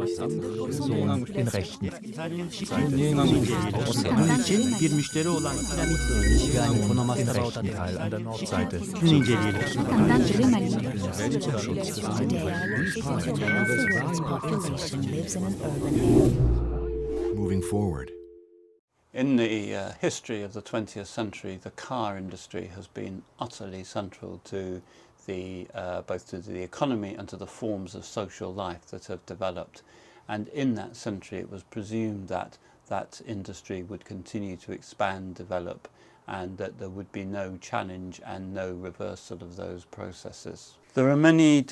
den rechten bir müşteri olan den rechten Teil an der Nordseite. Moving forward. In the history of the 20th century, the car industry has been utterly central to both to the economy and to the forms of social life that have developed. And in that century, it was presumed that that industry would continue to expand, develop, and that there would be no challenge and no reversal of those processes. There are many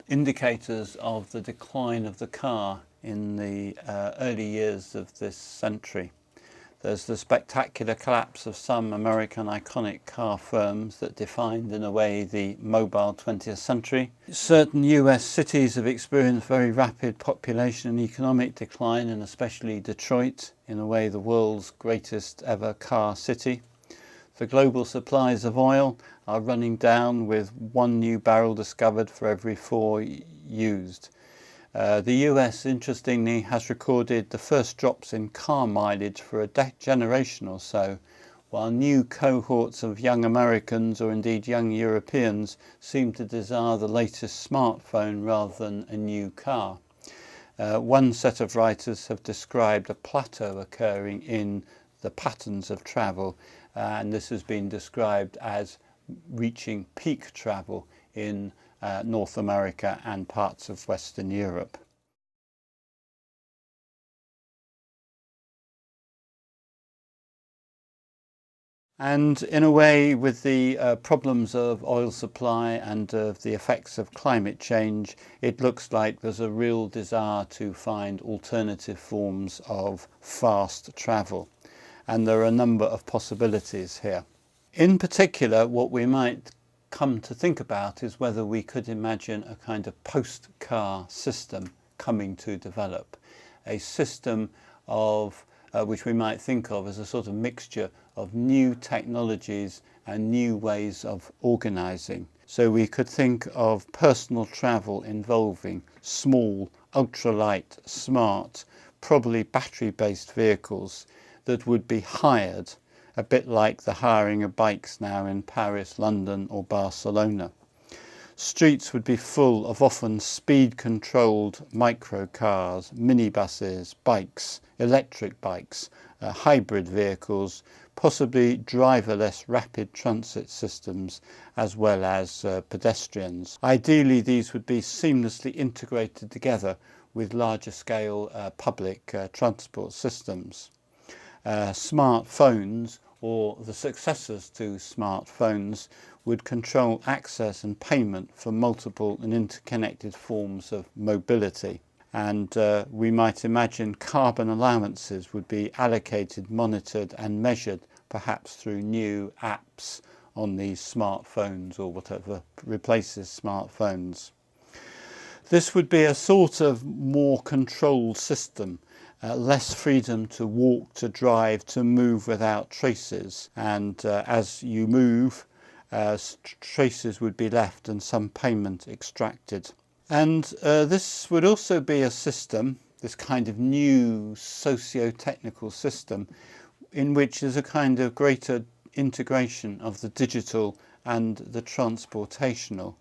indicators of the decline of the car in the early years of this century. There's the spectacular collapse of some American iconic car firms that defined in a way the mobile 20th century. Certain US cities have experienced very rapid population and economic decline, and especially Detroit, in a way the world's greatest ever car city. The global supplies of oil are running down, with 1 new barrel discovered for every 4 used. The US, interestingly, has recorded the first drops in car mileage for a generation or so, while new cohorts of young Americans, or indeed young Europeans, seem to desire the latest smartphone rather than a new car. One set of writers have described a plateau occurring in the patterns of travel, and this has been described as reaching peak travel in North America and parts of Western Europe. And in a way, with the problems of oil supply and of the effects of climate change, it looks like there's a real desire to find alternative forms of fast travel. And there are a number of possibilities here. In particular, what we might come to think about is whether we could imagine a kind of post-car system coming to develop, a system of which we might think of as a sort of mixture of new technologies and new ways of organising. So we could think of personal travel involving small, ultralight, smart, probably battery-based vehicles that would be hired, a bit like the hiring of bikes now in Paris, London or Barcelona. Streets would be full of often speed-controlled microcars, minibuses, bikes, electric bikes, hybrid vehicles, possibly driverless rapid transit systems, as well as pedestrians. Ideally, these would be seamlessly integrated together with larger scale public transport systems. Smartphones, or the successors to smartphones, would control access and payment for multiple and interconnected forms of mobility. And we might imagine carbon allowances would be allocated, monitored and measured, perhaps through new apps on these smartphones or whatever replaces smartphones. This would be a sort of more controlled system, less freedom to walk, to drive, to move without traces. And as you move, traces would be left and some payment extracted. And this would also be a system, this kind of new socio-technical system, in which there's a kind of greater integration of the digital and the transportational.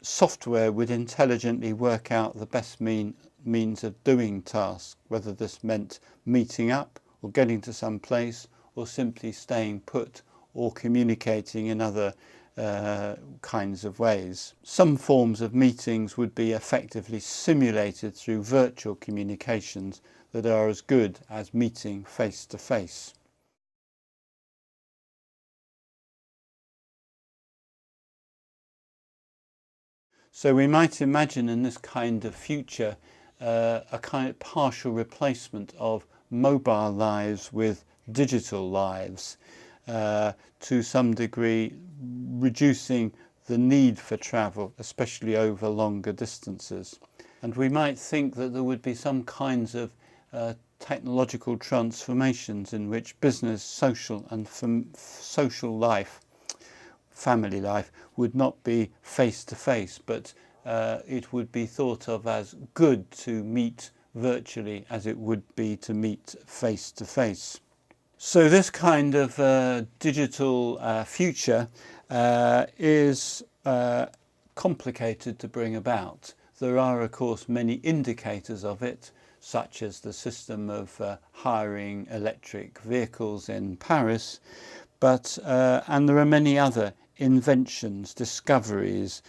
Software would intelligently work out the best means of doing tasks, whether this meant meeting up or getting to some place or simply staying put or communicating in other kinds of ways. Some forms of meetings would be effectively simulated through virtual communications that are as good as meeting face to face. So we might imagine in this kind of future a kind of partial replacement of mobile lives with digital lives, to some degree reducing the need for travel, especially over longer distances. And we might think that there would be some kinds of technological transformations in which business, social and social life, family life, would not be face to face, but it would be thought of as good to meet virtually as it would be to meet face to face. So this kind of digital future is complicated to bring about. There are, of course, many indicators of it, such as the system of hiring electric vehicles in Paris, but and there are many other inventions, discoveries,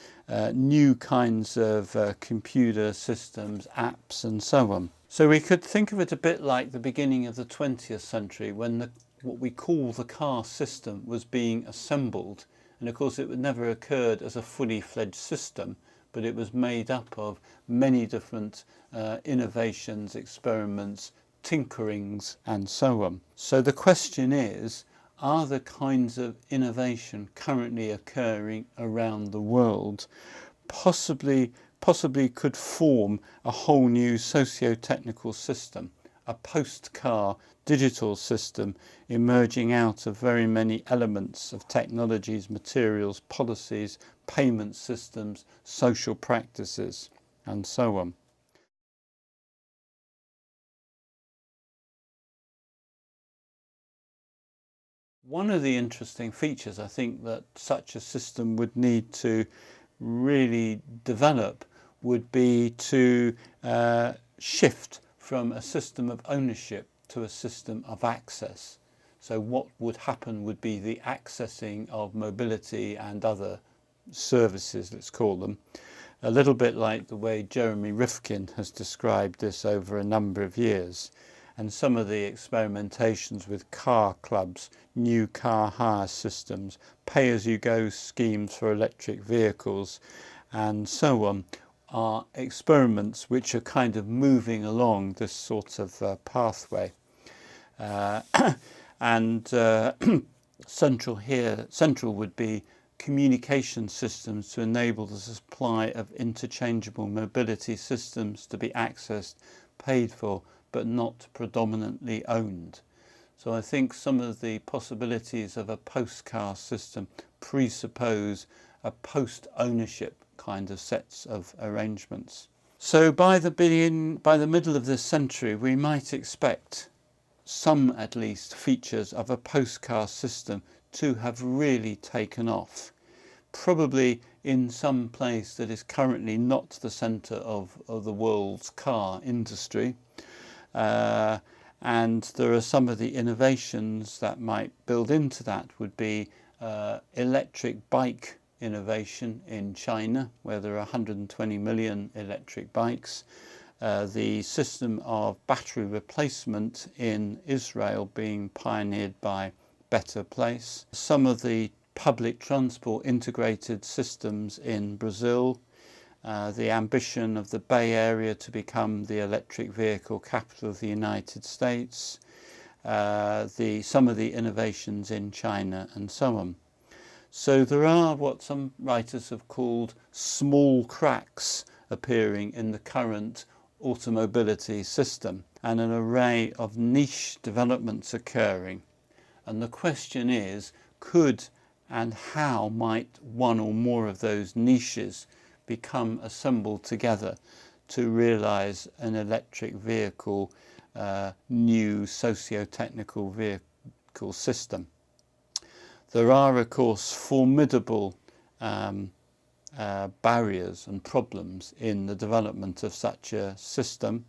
new kinds of computer systems, apps, and so on. So we could think of it a bit like the beginning of the 20th century, when what we call the car system was being assembled. And of course it never occurred as a fully fledged system, but it was made up of many different innovations, experiments, tinkerings, and so on. So the question is, are the kinds of innovation currently occurring around the world possibly could form a whole new socio-technical system, a post-car digital system emerging out of very many elements of technologies, materials, policies, payment systems, social practices, and so on. One of the interesting features I think that such a system would need to really develop would be to shift from a system of ownership to a system of access. So what would happen would be the accessing of mobility and other services, let's call them, a little bit like the way Jeremy Rifkin has described this over a number of years. And some of the experimentations with car clubs, new car hire systems, pay-as-you-go schemes for electric vehicles, and so on, are experiments which are kind of moving along this sort of pathway. Central would be communication systems to enable the supply of interchangeable mobility systems to be accessed, paid for, but not predominantly owned. So I think some of the possibilities of a post-car system presuppose a post-ownership kind of sets of arrangements. So by the middle of this century, we might expect some, at least, features of a post-car system to have really taken off. Probably in some place that is currently not the centre of the world's car industry. And there are some of the innovations that might build into that would be electric bike innovation in China, where there are 120 million electric bikes. The system of battery replacement in Israel being pioneered by Better Place. Some of the public transport integrated systems in Brazil. The ambition of the Bay Area to become the electric vehicle capital of the United States, some of the innovations in China, and so on. So there are what some writers have called small cracks appearing in the current automobility system, and an array of niche developments occurring. And the question is, could and how might one or more of those niches become assembled together to realise an electric vehicle, new socio-technical vehicle system? There are, of course, formidable barriers and problems in the development of such a system.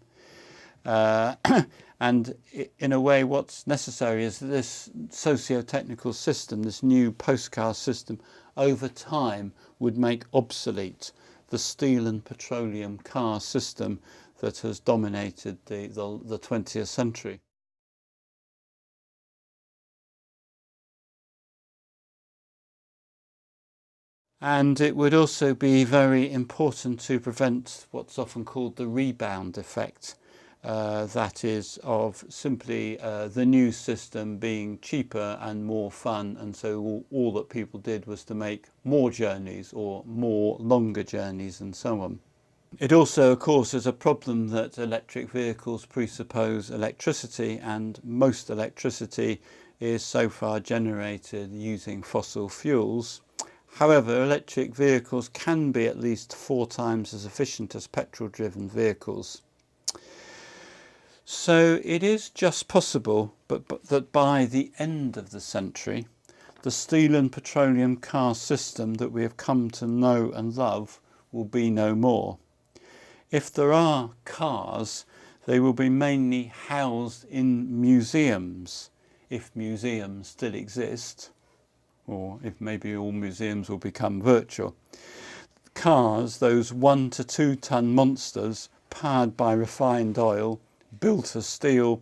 And in a way, what's necessary is that this socio-technical system, this new post-car system, over time would make obsolete the steel and petroleum car system that has dominated the 20th century. And it would also be very important to prevent what's often called the rebound effect. That is of simply the new system being cheaper and more fun, and so all that people did was to make more journeys or more longer journeys and so on. It also, of course, is a problem that electric vehicles presuppose electricity, and most electricity is so far generated using fossil fuels. However, electric vehicles can be at least 4 times as efficient as petrol-driven vehicles. So it is just possible that by the end of the century, the steel and petroleum car system that we have come to know and love will be no more. If there are cars, they will be mainly housed in museums, if museums still exist, or if maybe all museums will become virtual. Cars, those 1 to 2 ton monsters powered by refined oil, built of steel,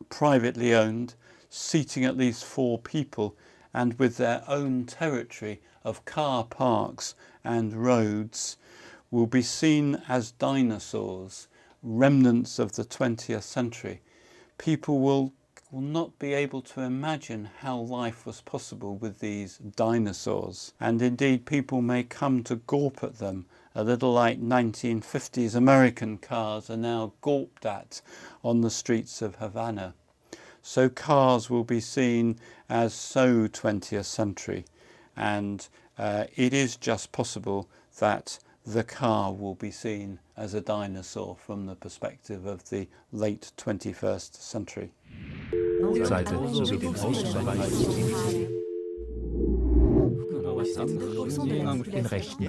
privately owned, seating at least 4 people, and with their own territory of car parks and roads, will be seen as dinosaurs, remnants of the 20th century. People will not be able to imagine how life was possible with these dinosaurs, and indeed people may come to gawp at them, a little like 1950s American cars are now gawped at on the streets of Havana. So cars will be seen as so 20th century, and it is just possible that the car will be seen as a dinosaur from the perspective of the late 21st century. Seite sowie den Außenbereich den rechten.